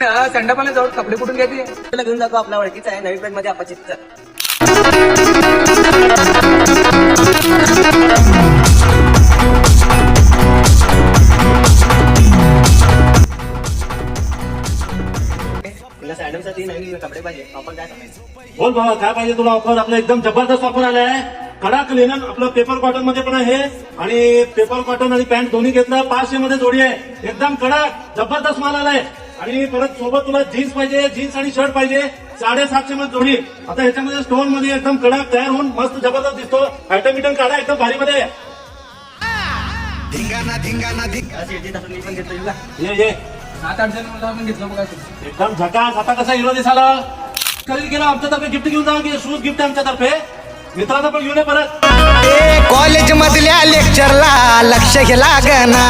संडापाला जाऊन कपडे कुठून घ्यायचे तुला घेऊन जातो आपल्या ओळखीचा आहे नवी पेठ मध्ये अपाचितचा. तुला सॅडमसाठी नवीन कपडे पाहिजे आपण काय सांगायचं. बोल बाबा काय पाहिजे तुला ऑफर. आपलं एकदम जबरदस्त ऑफर आलाय. कडक लिनन आपलं पेपर कॉटन मध्ये पण आहे आणि पेपर कॉटन आणि पॅन्ट दोन्ही घेतलं 500 मध्ये जोडी आहे. एकदम कडक जबरदस्त माल आलाय. आणि परत सोबत तुला जीन्स पाहिजे जीन्स आणि शर्ट पाहिजे 750 मध्ये जोडी. आता ह्याच्यामध्ये स्टोन मध्ये एकदम कडक तयार होऊन मस्त जबरदस्त दिसतो. ॲटोमिटन काढा एकदम भारी मध्ये. मी पण घेतो तुला. ये 7-8 जण मला आपण घेतलं बघा. एकदम झकास. आता कसा हिरो दिसाला. खरेदी केला आमच्यातर्फे गिफ्ट घेऊन जा की शूज गिफ्ट आमच्यातर्फे. मित्रांना पण घेऊन ये परत. कॉलेज मधल्या लेक्चरला लक्ष लागना.